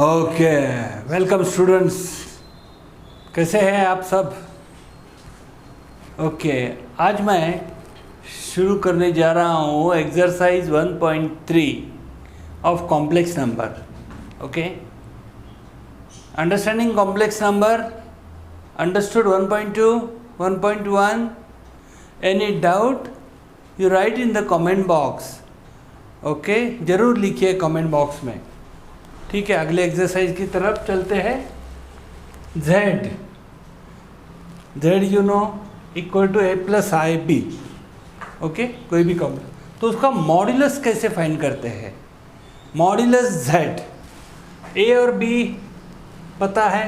Okay, welcome students. कैसे हैं आप सब? ओके, आज मैं शुरू करने जा रहा हूँ exercise 1.3 of complex number. Okay, understanding complex number, understood 1.2, 1.1। Any doubt you right in the comment box. Okay, ज़रूर लिखिए कमेंट बॉक्स में। ठीक है, अगले एक्सरसाइज की तरफ चलते हैं। z you know equal to a plus i b. Okay, कोई भी कॉम्प्लेक्स, तो उसका मॉड्यूलस कैसे फाइंड करते हैं? मॉड्यूलस z, a और b पता है।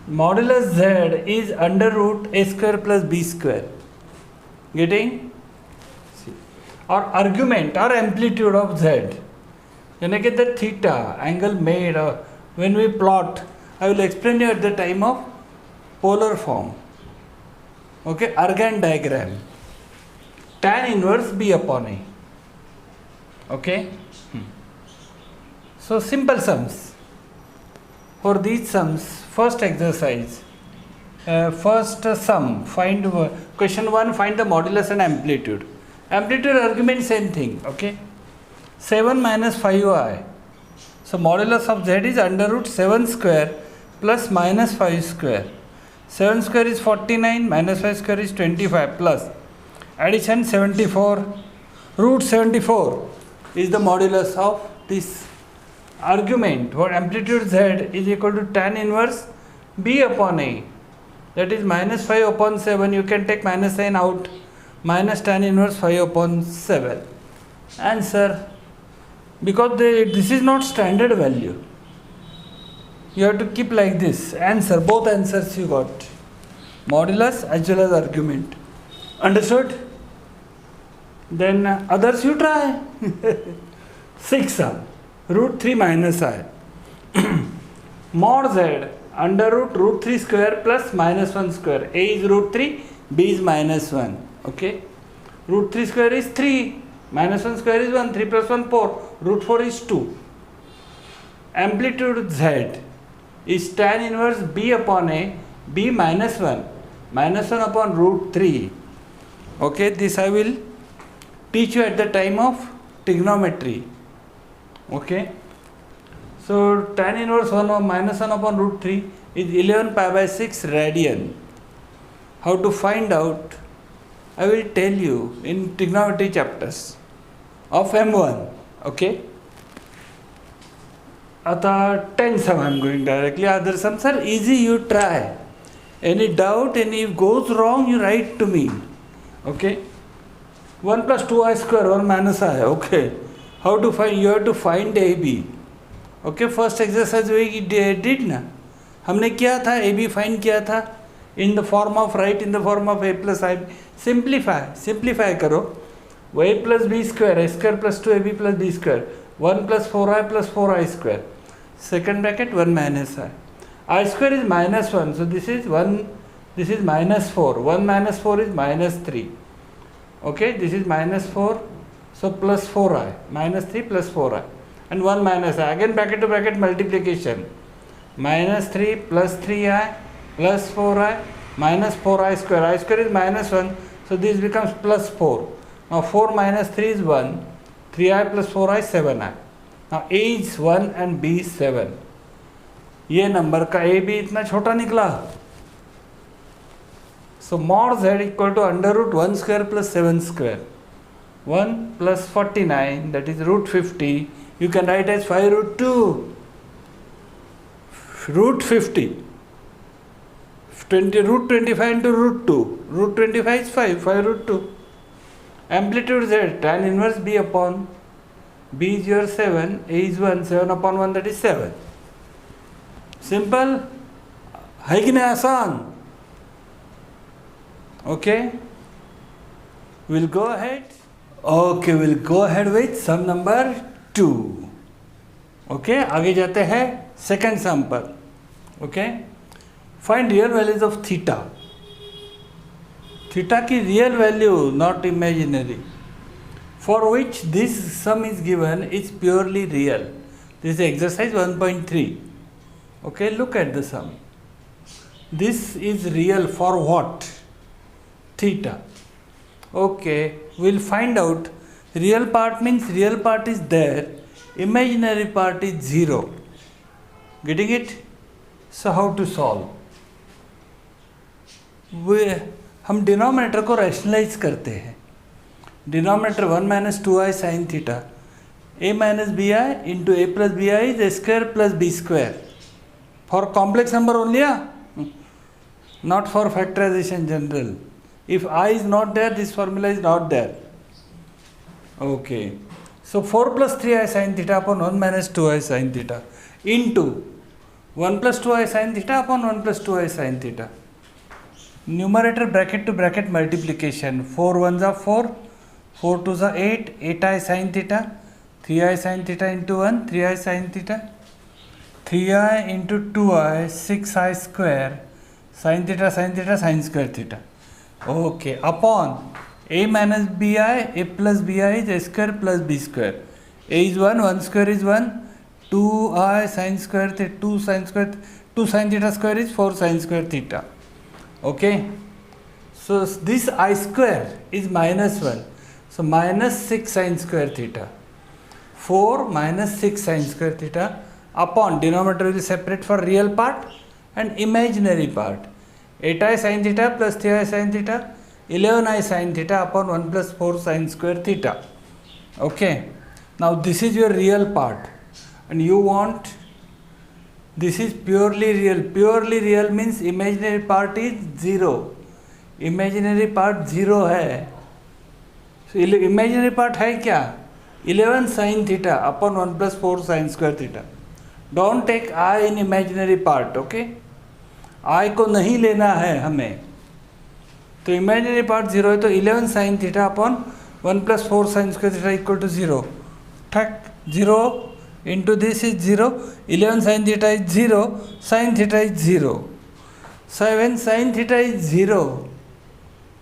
Modulus z is under root a square plus b square. Getting? और आर्ग्यूमेंट और एम्पलीट्यूड ऑफ z, यानी कि the theta angle made when we plot, I will explain you at the time of polar form. Okay, Argand diagram, tan inverse b upon a. Okay, so simple sums. For these sums, first exercise, first sum, find question 1, find the modulus and amplitude. Amplitude argument same thing. Okay, 7 minus 5i. So modulus of z is under root 7 square plus minus 5 square. 7 square is 49, minus 5 square is 25, plus addition 74. Root 74 is the modulus of this argument. What amplitude z is equal to tan inverse b upon a. That is minus 5 upon 7. You can take minus sign out. Minus tan inverse 5 upon 7. Answer. Because this is not standard value, you have to keep like this. Answer, both answers you got, modulus as well as argument. Understood? Then others you try. 6 root 3 minus I. Mod z under root 3 square plus minus 1 square. A is root 3, b is minus 1. Okay, root 3 square is 3, minus 1 square is 1, 3 plus 1 4, root 4 is 2. Amplitude z is tan inverse b upon a, b minus 1 upon root 3. Okay, this I will teach you at the time of trigonometry. Okay, so tan inverse 1 or minus 1 upon root 3 is 11 pi by 6 radian. How to find out, I will tell you in trigonometry chapters of M1. Okay, आता 10 sum I am going directly. Other sums are easy, you try. Any doubt, any goes wrong, you write to me. Okay, 1 plus 2i square 1 minus I. Okay, how to find? You have to find AB. Okay, first exercise we did ना, हमने किया था, AB find किया था in the form of, right in the form of a plus I. Simplify करो. a plus b square, a square plus 2ab plus b square, 1 plus 4i plus 4i square, second bracket 1 minus I square is minus 1, so this is 1, this is minus 4, 1 minus 4 is minus 3. Okay, this is minus 4, so plus 4i, minus 3 plus 4i, and 1 minus I, again bracket to bracket multiplication, minus 3 plus 3i plus 4i minus 4i square, I square is minus 1, so this becomes plus 4. Now 4 minus 3 is 1, 3i plus 4i 7i. Now a is 1 and b is 7. ये number का a b इतना छोटा निकला. So mod z equal to under root 1 square plus 7 square. 1 plus 49, that is root 50. You can write as 5 root 2. Root 50. 20 root 25 into root 2. Root 25 is 5 root 2. Amplitude z, tan inverse b upon b is your 7, a is 1, 7 upon 1, that is 7. Simple? है कि नहीं आसान? Okay, we'll go ahead. Okay, we'll go ahead with sum number 2. Okay, आगे जाते हैं second sum पर. Okay, find real values of theta. Theta की real value, not imaginary, for which this sum is given is purely real. This exercise 1.3. Okay, look at the sum. This is real for what? Theta. Okay, we'll find out. Real part means real part is there, imaginary part is 0. Getting it? So how to solve? हम denominator को rationalise करते हैं. Denominator 1 minus 2i sine theta, a minus b i into a plus b i is a square plus b square. For complex number only, not for factorization general. If I is not there, this formula is not there. Okay, so 4 plus 3i sin theta upon 1 minus 2i sin theta into 1 plus 2i sin theta upon 1 plus 2i sin theta. Numerator bracket to bracket multiplication. 4 1s are 4, 4 2s are 8, 8i sin theta, 3i sin theta into 1, 3i sin theta, 3i into 2i, 6i square sin theta sin square theta. Okay, upon a minus bi, a plus bi is a square plus b square. A is 1, 1 square is 1, 2i sin square theta, 2 sin square, 2 sin theta square is 4 sin square theta. Okay, so this I square is minus 1, so minus 6 sin square theta, 4 minus 6 sin square theta upon denominator will separate for real part and imaginary part. 8i sin theta plus 3i sin theta, 11i sin theta upon 1 plus 4 sin square theta. Okay, now this is your real part and you want this is purely real. Purely real means imaginary part is 0. Imaginary part 0 है. So imaginary part है क्या? 11 sin theta upon 1 plus 4 sin square theta. Don't take I in imaginary part. Okay, I को नहीं लेना है हमें. तो imaginary part 0 है, तो 11 sin theta upon 1 plus 4 sin square theta equal to 0. ठक 0 into this is 0, 11 sin theta is 0, sin theta is 0. So when sin theta is 0,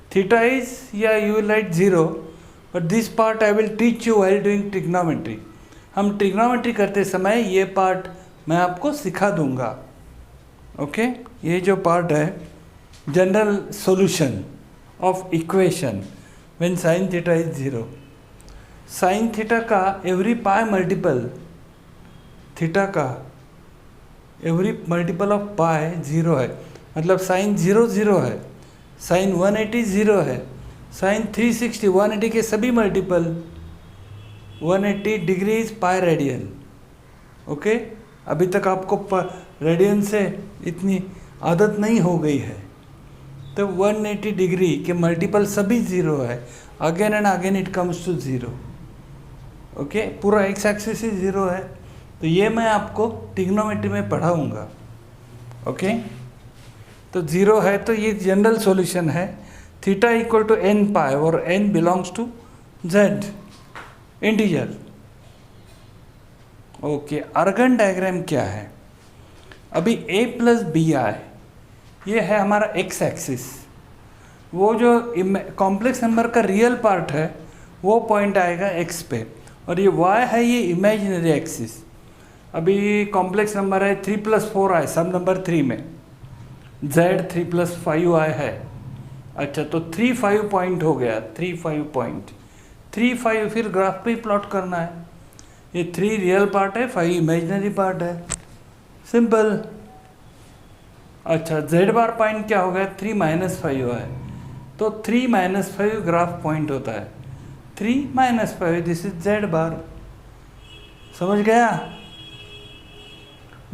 theta is, yeah, you will write 0, but this part I will teach you while doing trigonometry. हम trigonometry करते समय ये part मैं आपको सिखा दूंगा. Okay, ये जो part है general solution of equation when sin theta is 0. sin theta का every pi multiple, थीटा का एवरी मल्टीपल ऑफ पाई 0 है, मतलब साइन 0 0 है, साइन 180 0 है, साइन 360 180 के सभी multiple 180 degree is pi radian. Okay, अभी तक आपको रेडियन से इतनी आदत नहीं हो गई है, तो 180 डिग्री के मल्टीपल सभी 0 है. Again and again it comes to 0. Okay, पूरा एक्स एक्सिस ही 0 है. तो ये मैं आपको ट्रिग्नोमेट्री में पढ़ाऊँगा. ओके, तो 0 है तो ये जनरल सॉल्यूशन है. Theta equal to n pi और n belongs to z integer. Okay, Argand diagram क्या है? अभी a प्लस बी आई ये है हमारा x एक्सिस. वो जो कॉम्प्लेक्स नंबर का रियल पार्ट है वो पॉइंट आएगा x पे, और ये y है ये इमेजिनरी एक्सिस. अभी कॉम्प्लेक्स नंबर है 3 plus 4i सब नंबर 3 में, z 3 plus 5i है. अच्छा, तो 3 5 पॉइंट हो गया, 3 5 पॉइंट, 3 5 फिर ग्राफ पे प्लॉट करना है. ये 3 रियल पार्ट है, 5 इमेजिनरी पार्ट है, सिंपल. अच्छा, z बार पॉइंट क्या हो गया? 3 minus 5i, तो 3 minus 5 ग्राफ पॉइंट होता है. 3 minus 5 दिस इज z बार. समझ गया?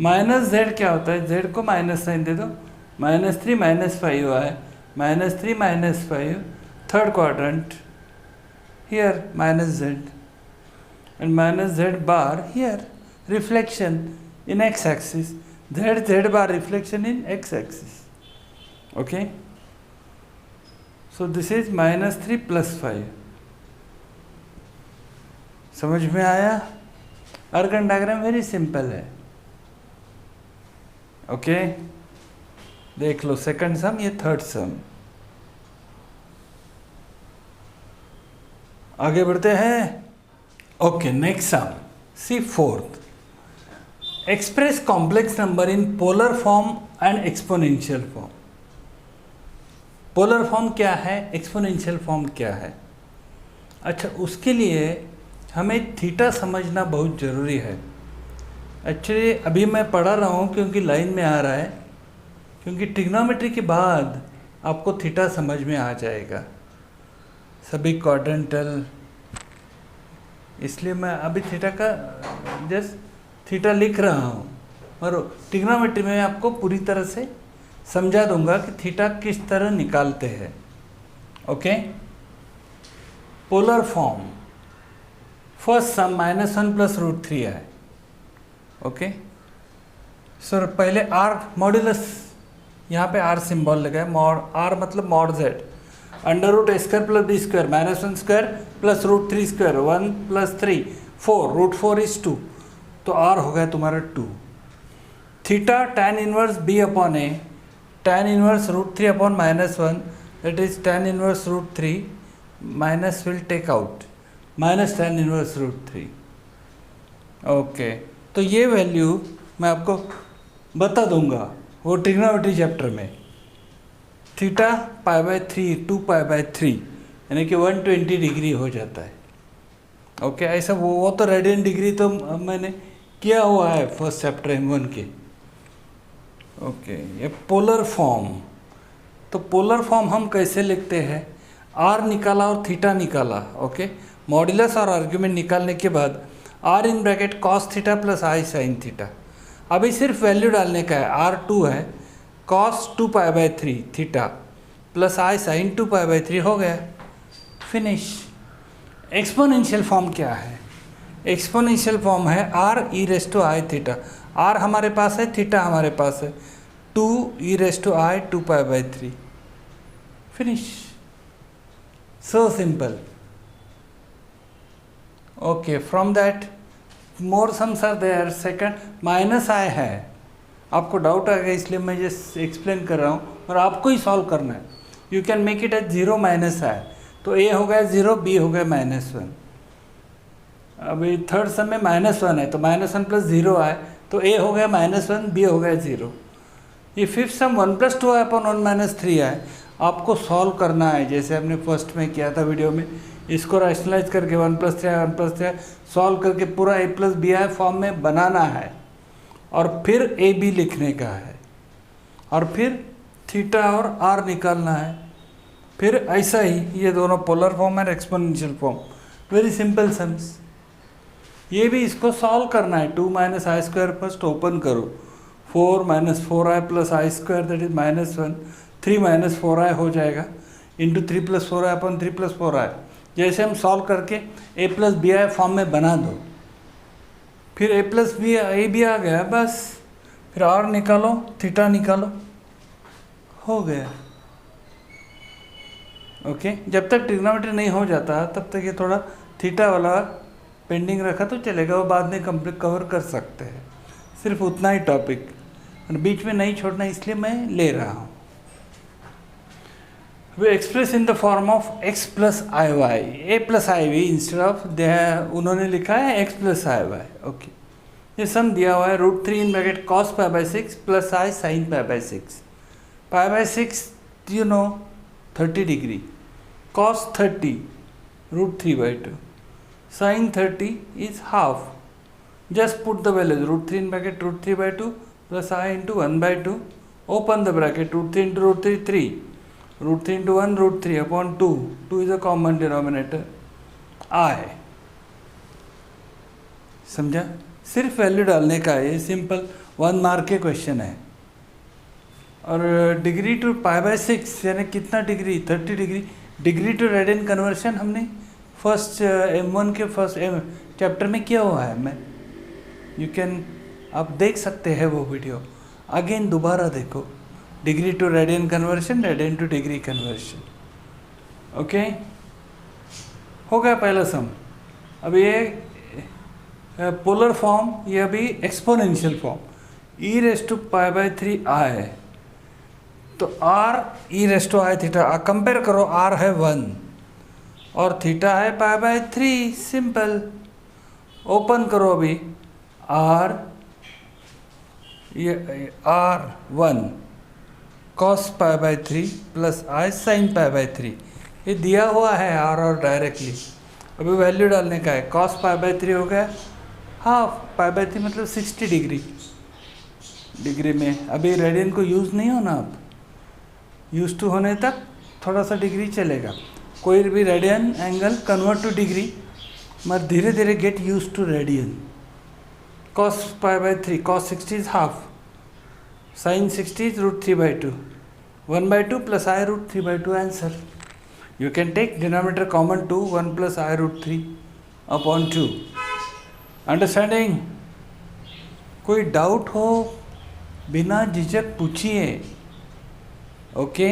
माइनस z क्या होता है? z को माइनस साइन दे दो, -3 - 5i, -3 - 5 third quadrant here -z and -z bar here reflection in x axis, z bar reflection in x axis. Okay, so this is -3 + 5. समझ में आया? अर्गन डायग्राम वेरी सिंपल है. Okay, देख लो second सम, ये third सम. आगे बढ़ते हैं। Okay, next sum, c fourth, express complex number in polar form and exponential form. Polar form क्या है, एक्सपोनेंशियल फॉर्म क्या है? अच्छा, उसके लिए हमें थीटा समझना बहुत ज़रूरी है। एक्चुअली अभी मैं पढ़ा रहा हूँ क्योंकि लाइन में आ रहा है, क्योंकि ट्रिग्नोमेट्री के बाद आपको थीटा समझ में आ जाएगा, सभी क्वाड्रेंटल, इसलिए मैं अभी थीटा का जस्ट थीटा लिख रहा हूँ और ट्रिग्नोमेट्री में आपको पूरी तरह से समझा दूंगा कि थीटा किस तरह निकालते हैं। ओके, पोलर फॉर्म, फर्स्ट सम -1 + √3 है। ओके सर, पहले आर मॉड्यूलस, यहाँ पे आर सिंबल लगा है, मॉड आर मतलब mod Z, √a² + b² -1² + √3² 1 + 3 4, √4 is 2, तो आर हो गया तुम्हारा 2। Theta tan inverse b/a, tan inverse √3 upon -1, that is tan inverse √3 minus will take out minus tan inverse √3। Okay, तो ये वैल्यू मैं आपको बता दूंगा वो ट्रिग्नोमेट्री चैप्टर में। थीटा π/3 2π/3 यानी कि 120 डिग्री हो जाता है। ओके, ऐसा वो तो रेडियन डिग्री तो मैंने किया हुआ है फर्स्ट चैप्टर M1 के। ओके, ये पोलर फॉर्म, तो पोलर फॉर्म हम कैसे लिखते हैं? आर निकाला और थीटा निकाला। ओके, मॉड्यूलस और आर्ग्यूमेंट निकालने के बाद r in bracket cos theta plus i sine theta, अभी सिर्फ वैल्यू डालने का है। आर 2 है, cos 2π/3 theta plus i sine 2π/3 हो गया, फिनिश। एक्सपोनेंशियल फॉर्म क्या है? एक्सपोनेंशियल फॉर्म है r e⁻i थीटा, आर हमारे पास है, थीटा हमारे पास है, 2e⁻i 2π/3, finish, so simple. Okay, from that more sums are there. Second -i है, आपको डाउट आ गया इसलिए मैं जस्ट एक्सप्लेन कर रहा हूँ और आपको ही सॉल्व करना है। You can make it as 0 -i, तो a हो गया 0, b हो गया -1। अभी थर्ड सम में -1 है, तो -1 + 0 आए तो a हो गया -1, b हो गया 0। ये फिफ्थ सम 1 + 2i upon 1 - 3 आए, आपको सॉल्व करना है जैसे हमने फर्स्ट में किया था वीडियो में। इसको रैशनलाइज करके 1 + 3 सॉल्व करके पूरा a + bi फॉर्म में बनाना है और फिर ए बी लिखने का है और फिर थीटा और आर निकालना है। फिर ऐसा ही ये दोनों पोलर फॉर्म है, exponential form, very simple sums. ये भी इसको सॉल्व करना है। 2 - i² फर्स्ट ओपन करो, 4 - 4i + i² that is -1, 3 - 4i हो जाएगा, इंटू 3 + 4i upon 3 + 4i। जैसे हम सॉल्व करके a + bi फॉर्म में बना दो, फिर a + b a भी आ गया, बस फिर r निकालो, थीटा निकालो, हो गया। ओके, जब तक ट्रिग्नोमेट्री नहीं हो जाता तब तक ये थोड़ा थीटा वाला पेंडिंग रखा तो चलेगा, वो बाद में कंप्लीट कवर कर सकते हैं। सिर्फ उतना ही टॉपिक, बीच में नहीं छोड़ना, इसलिए मैं ले रहा हूँ। We express in the form of x + iy, a + iv instead of दे, उन्होंने लिखा है x + iy। ओके, ये सम दिया हुआ है √3 in bracket cos π/6 plus i sin π/6। π/6 you know 30 degree, cos 30 √3/2, sin 30 is half। Just put the values √3 in bracket √3/2 plus I into 1/2, open the bracket √3 into √3 3, √3 into 1 √3 upon 2, 2 is a common denominator, I। समझा? सिर्फ value डालने का है, ये simple 1 mark के question है। और degree to π/6 यानी कितना degree? 30 degree. Degree to radian conversion हमने फर्स्ट M1 के फर्स्ट चैप्टर में किया हुआ है। मैं यू कैन, आप देख सकते हैं वो वीडियो, अगेन दोबारा देखो। Degree to radian conversion, radian to degree conversion. Okay, हो गया पहला सम। अब ये पोलर फॉर्म, ये अभी एक्सपोनेंशियल फॉर्म, e⁻π/3i, तो r e⁻i थीटा, कंपेयर करो, r है 1 और थीटा है π/3, सिंपल। ओपन करो अभी r, ये r1 cos π/3 plus i sin π/3, ये दिया हुआ है r और डायरेक्टली अभी वैल्यू डालने का है। cos π/3 हो गया हाफ, π/3 मतलब 60 डिग्री में। अभी रेडियन को यूज़ नहीं होना, अब यूज़ टू होने तक थोड़ा सा डिग्री चलेगा। कोई भी radian angle convert to degree, मगर धीरे धीरे get use to radian. cos π/3, cos 60 is half, sin 60 is √3/2, 1/2 plus I √3/2 answer. You can take denominator common 2, 1 plus I √3 upon 2. Understanding? कोई डाउट हो बिना झिझक पूछिए, okay?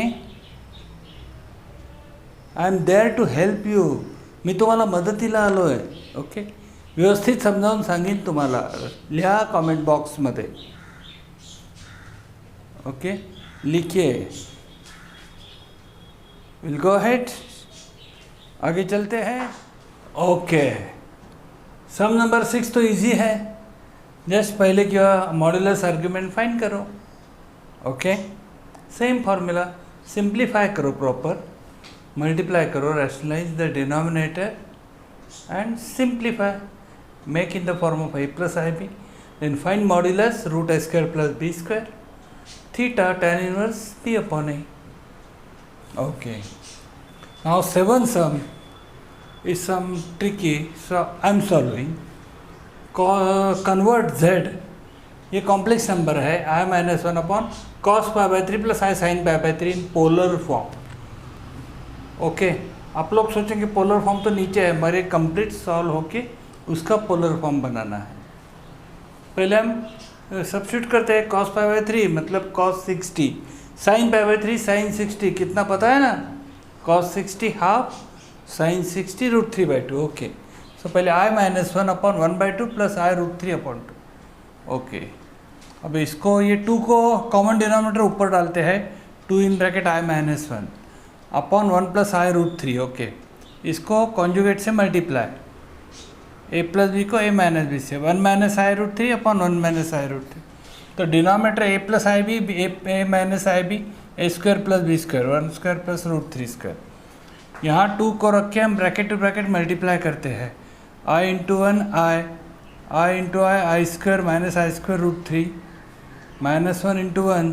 I am there to help you. मी तुम्हाला मदतीला आलो आहे, ओके? व्यवस्थित समजावून सांगेन तुम्हाला. लिहा कमेंट बॉक्समध्ये, ओके? लिखिए. विल गो अहेड, आगे चलते हैं. ओके, सम नंबर 6 तो इजी है. जस्ट पहले क्या मॉड्यूलस आर्ग्यूमेंट फाइंड करो, ओके? सेम फॉर्मूला, सिंप्लीफाई करो प्रॉपर, मल्टीप्लाई करो, rationalise the denominator and simplify, make in the form of a plus ib, then find modulus √a² plus b², theta tan inverse p upon a. Okay, now 7th sum is some tricky, so I am solving. Convert z, ये complex number है, i-1 upon cos π/3 plus i sin π/3 in polar form. Okay, आप लोग सोचेंगे polar form तो नीचे है, मगर complete solve होके उसका पोलर फॉर्म बनाना है. पहले हम सब्स्टिट्यूट करते हैं. cos π/3 मतलब cos 60, sin π/3 sin 60 कितना पता है ना, cos 60 हाफ, sin 60 √3/2. ओके, सो पहले i-1 upon 1/2 plus i √3 upon 2. Okay, अब इसको ये 2 को कॉमन डिनोमिनेटर ऊपर डालते हैं. 2 in bracket i-1 upon 1 plus i √3. Okay, इसको कॉन्जुगेट से मल्टीप्लाई, a प्लस बी को a माइनस बी से, 1 minus i √3 upon 1 minus i √3. तो denominator a plus i b, a minus i b, a² plus b², 1² plus √3². यहाँ 2 को रख के हम ब्रैकेट टू ब्रैकेट मल्टीप्लाई करते हैं. i into 1 i into i² minus i² √3, -1 into 1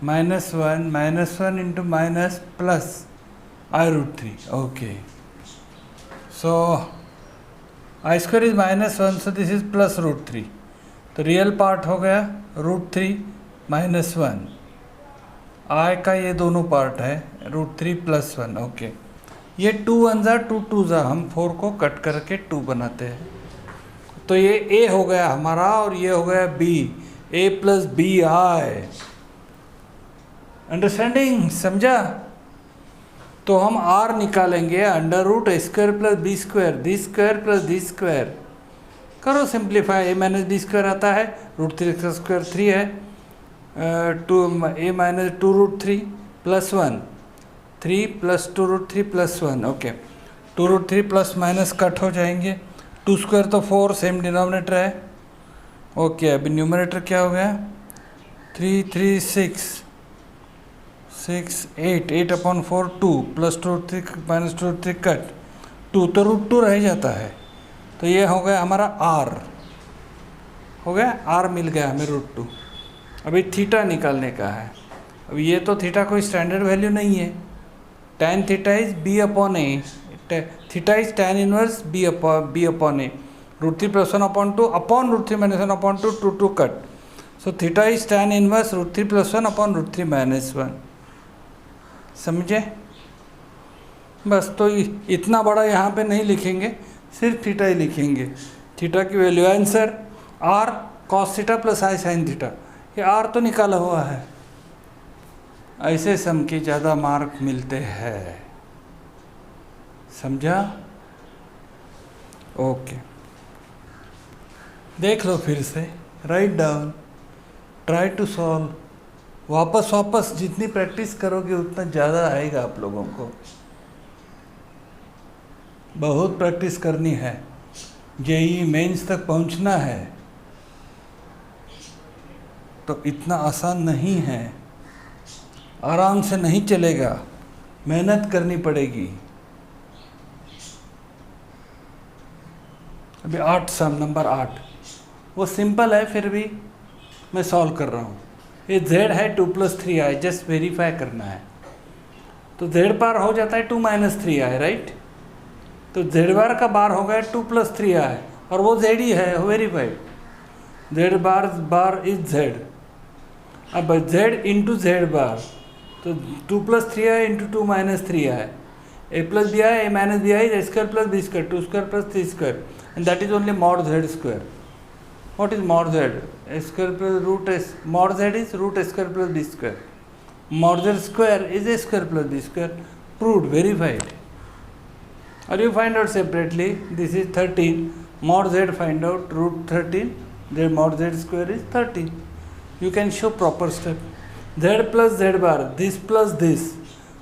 -1 into minus plus i √3. Okay, so i² is -1, so this is plus √3. तो real part हो गया √3 -1, i का ये दोनों पार्ट है √3 प्लस 1. ओके, ये 2 1 जा 2 2 जा, हम 4 को कट करके 2 बनाते हैं. तो ये a हो गया हमारा और ये हो गया b, a plus b i. Understanding, समझा? तो हम r निकालेंगे √a² plus b² d² plus d². करो सिंप्लीफाई, a माइनस b² आता है, √3 3 है, 2 a minus 2 √3 plus 1, 3 plus 2 √3 plus 1. Okay, 2 √3 plus minus cut हो जाएंगे. 2² तो 4, सेम डिनोमिनेटर है. ओके, अभी न्यूमरेटर क्या हो गया, 3 3 6 6 8 8 अपॉन 4 2 प्लस 2 √3 माइनस 2 √3 कट 2, तो √2 रह जाता है. तो ये हो गया हमारा r, हो गया r मिल गया हमें √2. अभी थीटा निकालने का है. अब ये तो थीटा कोई स्टैंडर्ड वैल्यू नहीं है. tan theta is b upon a, theta is tan inverse b upon a, √3 plus 1 upon 2 upon √3 minus 1 upon 2 2 2 cut. So theta is tan inverse √3 plus 1 upon √3 minus 1. समझे? बस, तो इतना बड़ा यहाँ पे नहीं लिखेंगे, सिर्फ थीटा ही लिखेंगे. थीटा की value answer r cos theta plus i sin theta. ये r तो निकाला हुआ है. ऐसे सम के ज़्यादा मार्क मिलते हैं, समझा? ओके, देख लो फिर से, right down, try to solve. वापस जितनी प्रैक्टिस करोगे उतना ज़्यादा आएगा आप लोगों को. बहुत प्रैक्टिस करनी है, जेईई मेंस तक पहुंचना है तो इतना आसान नहीं है, आराम से नहीं चलेगा, मेहनत करनी पड़ेगी। अभी 8 सम नंबर 8 वो सिंपल है, फिर भी मैं सॉल्व कर रहा हूँ। ये z है 2 + 3i, जस्ट वेरीफाई करना है। तो z बार हो जाता है 2 - 3i, राइट। तो z बार का बार हो गया 2 + 3i और वो z ही है, verified. z bar is z। अब z इंटू z बार, तो 2 + 3i into 2 - 3i, a + bi a - bi is a square plus b square, 2 square plus 3 square, and that is only mod z square. What is mod z? A square plus root s. Mod z is root a square plus b square. Mod z square is a square plus b square. Proved, verified. Or you find out separately. This is 13. Mod z find out root 13. Then mod z square is 13. You can show proper step. Z plus z bar. This plus this.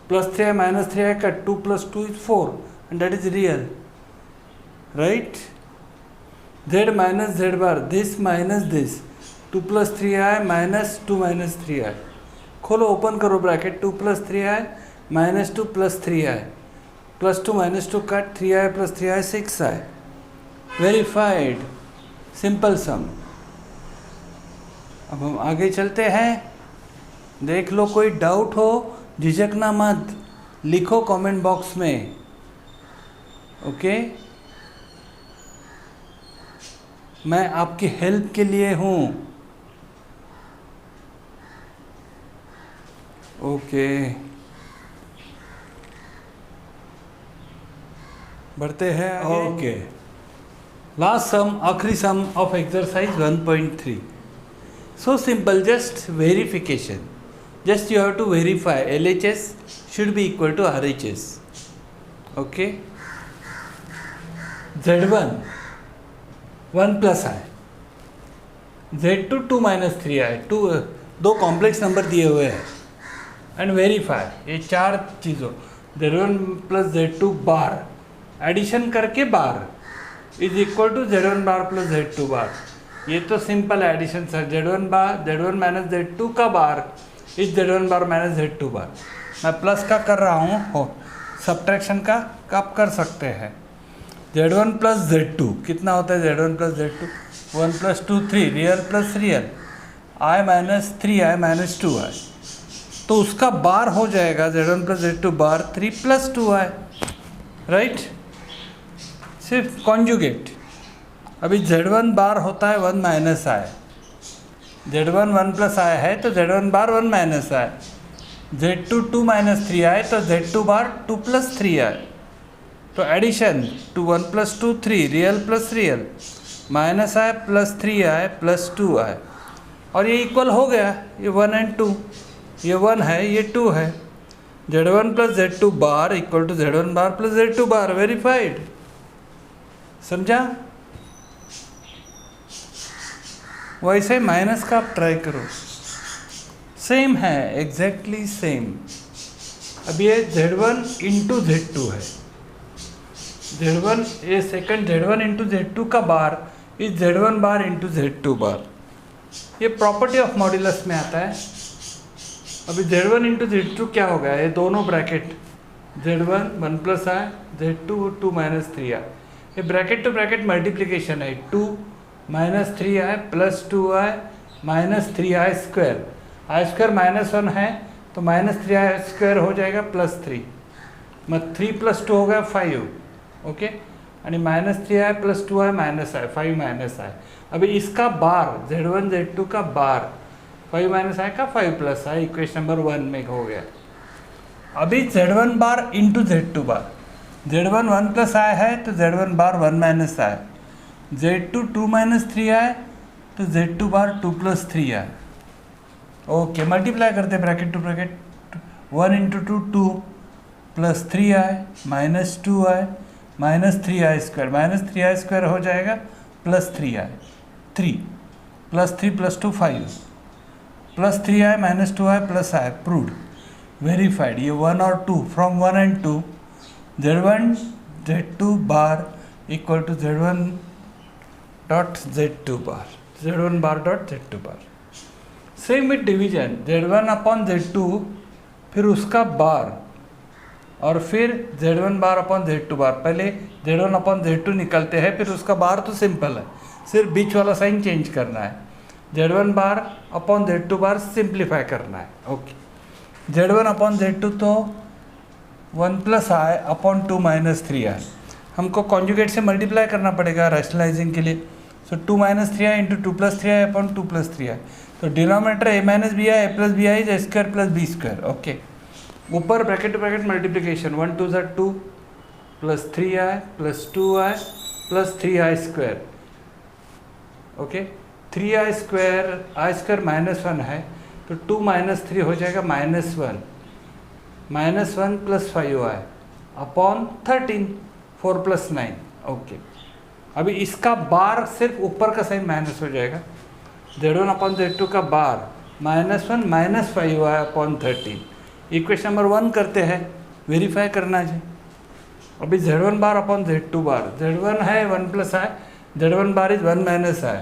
Plus 3i minus 3i cut 2 plus 2 is 4. And that is real. Right? Z minus z bar, this minus this, 2 plus 3i minus 2 minus 3i. खोलो, open करो bracket, 2 plus 3i minus 2 plus 3i, plus 2 minus 2 cut, 3i plus 3i 6i. Verified, simple सम। अब हम आगे चलते हैं, देख लो, कोई doubt हो झिझकना मत, लिखो कमेंट बॉक्स में, ओके। मैं आपकी हेल्प के लिए हूँ, ओके। बढ़ते हैं आगे। ओके, लास्ट सम, आखिरी sum of exercise 1.3। So simple, just verification, just you have to verify LHS should be equal to RHS, okay. Z1 1 + i, Z2 2 - 3i, दो कॉम्प्लेक्स नंबर दिए हुए हैं, एंड वेरीफाई ये 4 चीज़ों, Z1 + Z2 बार, एडिशन करके bar is equal to Z1 bar + Z2 bar. ये तो simple addition sir, Z1 - Z2 का bar is Z1 bar - Z2 बार। मैं प्लस का कर रहा हूँ, सब्ट्रैक्शन का कब कर सकते हैं। Z1 + Z2 कितना होता है, Z1 + Z2 1 + 2 3, real plus real, i - 3i - 2i, तो उसका बार हो जाएगा Z1 + Z2 बार 3 + 2i, राइट। सिर्फ कॉन्जुगेट। अभी Z1 बार होता है 1 - i, Z1 1 + i है तो Z1 bar 1 - i, Z2 2 - 3i तो Z2 बार 2 + 3i, तो addition 2 1 + 2 3, real plus real, -i + 3i + 2i, और ये इक्वल हो गया, ये 1 और 2, ये 1 है ये 2 है। Z1 + Z2 bar equal to Z1 bar + Z2 bar, verified. समझा? वैसे माइनस का आप ट्राई करो, सेम है, एग्जैक्टली सेम। अब ये Z1 × Z2 है, Z1 ये सेकंड Z1 × Z2 का bar is Z1 bar × Z2 bar. ये प्रॉपर्टी ऑफ मॉड्यूलस में आता है। अभी Z1 × Z2 क्या हो गया, ये दोनों bracket Z1 1 + i, Z2 2 - 3i, ये ब्रैकेट टू ब्रैकेट मल्टीप्लिकेशन है, 2 - 3i + 2i - 3i square, i² -1 है तो -3i² हो जाएगा +3, 3 + 2 हो गया 5, ओके, आणि -3i + 2i - i 5 - i। अभी इसका बार Z1 Z2 का बार 5 - i का 5 + i, इक्वेशन नंबर 1 में हो गया। अभी Z1 bar × Z2 bar, Z1 1 + i है तो Z1 bar 1 - i, Z2 2 - 3i तो Z2 bar 2 + 3i, okay. Multiply करते bracket to bracket, 1 × 2 2 + 3i - 2i -3i², -3i² हो जाएगा +3i, 3 + 3 + 2 5 +3i - 2i + i, proved, verified. ये 1 और 2, from 1 and 2 Z1 Z2 bar equal to Z1 dot Z2 bar, Z1 bar dot Z2 bar. Same with division, Z1 upon Z2 फिर उसका बार और फिर Z1 bar upon Z2 बार। पहले Z1 upon Z2 निकलते हैं, फिर उसका बार तो सिंपल है, सिर्फ बीच वाला साइन चेंज करना है। Z1 बार अपॉन Z2 बार सिंप्लीफाई करना है। ओके, Z1 अपॉन Z2 तो 1 प्लस आई अपॉन 2 माइनस 3i। हमको कॉन्जुगेट से मल्टीप्लाई करना पड़ेगा रैशनलाइजिंग के लिए। So 2 minus 3i into 2 plus 3i upon 2 plus 3i। तो denominator a minus b i, a plus b i, a square plus b square. Okay, ऊपर bracket to bracket multiplication, 1 2 ज़ा 2 plus 3i plus 2i plus 3i square. Okay, 3i square, i square minus 1 है तो 2 minus 3 हो जाएगा -1, -1 plus 5i upon 13, 4 plus 9। Okay, अभी इसका बार सिर्फ ऊपर का साइन माइनस हो जाएगा। Z1 अपॉन Z2 का बार -1 minus 5i upon 13। Equation number 1 करते हैं, वेरीफाई करना है। अभी Z1 bar upon Z2 bar, Z1 है 1 plus i, Z1 bar is 1 minus i,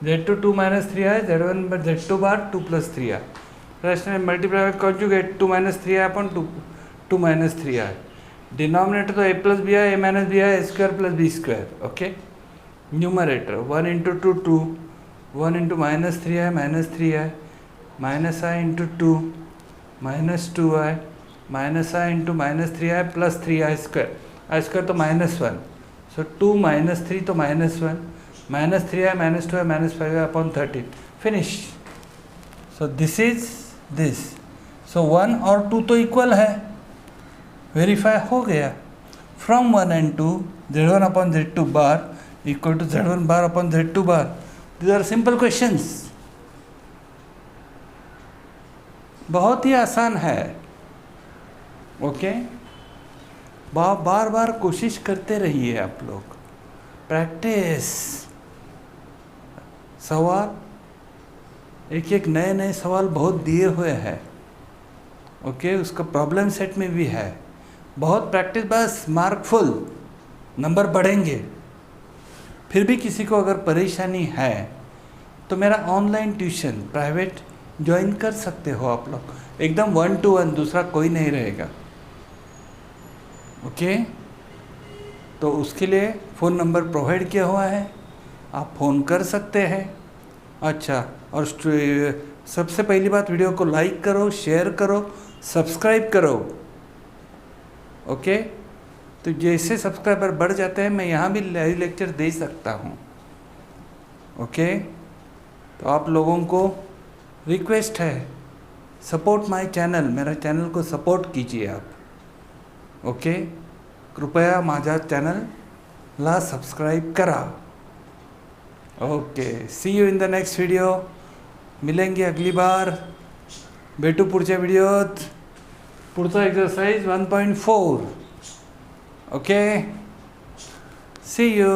Z2 2 minus 3i, Z2 bar 2 plus 3i। Rational multiply conjugate 2 minus 3i upon 2 minus 3i। Denominator तो a plus b i, a minus b i, square plus b square. Okay, numerator 1 into 2 2, 1 into minus 3i minus 3i, minus i into 2 minus 2i, minus i into minus 3i plus 3i square, i square तो -1, so 2 minus 3 तो -1, minus 3i minus 2i minus 5i upon 13, finish. So this is this. So 1 और 2 तो equal है, verify हो गया। From 1 and 2, Z1 upon Z2 bar equal to Z1 bar upon Z2 bar. These are simple questions, बहुत ही आसान है। Okay, बार बार कोशिश करते रहिए आप लोग, प्रैक्टिस। सवाल एक एक नए नए सवाल बहुत दिए हुए हैं। ओके, उसका प्रॉब्लम सेट में भी है। बहुत प्रैक्टिस, बस मार्क फुल, नंबर बढ़ेंगे। फिर भी किसी को अगर परेशानी है तो मेरा ऑनलाइन ट्यूशन प्राइवेट ज्वाइन कर सकते हो आप लोग, एकदम 1 to 1, दूसरा कोई नहीं रहेगा। ओके, तो उसके लिए फ़ोन नंबर प्रोवाइड किया हुआ है, आप फ़ोन कर सकते हैं। अच्छा, और सबसे पहली बात, वीडियो को लाइक करो, शेयर करो, सब्सक्राइब करो। ओके, तो जैसे सब्सक्राइबर बढ़ जाते हैं मैं यहाँ भी लाइव लेक्चर दे सकता हूँ। ओके, तो आप लोगों को रिक्वेस्ट है, सपोर्ट माय चॅनल, मेरा चॅनल को सपोर्ट कीजिए आप। ओके, कृपया माझ्या चॅनलला सबस्क्राईब करा। Okay, see you in the next video. मिलेंगे अगली बार, भेटू पुढच्या व्हिडिओत। पुढचा एक्सरसाइज 1.4। Okay, see you.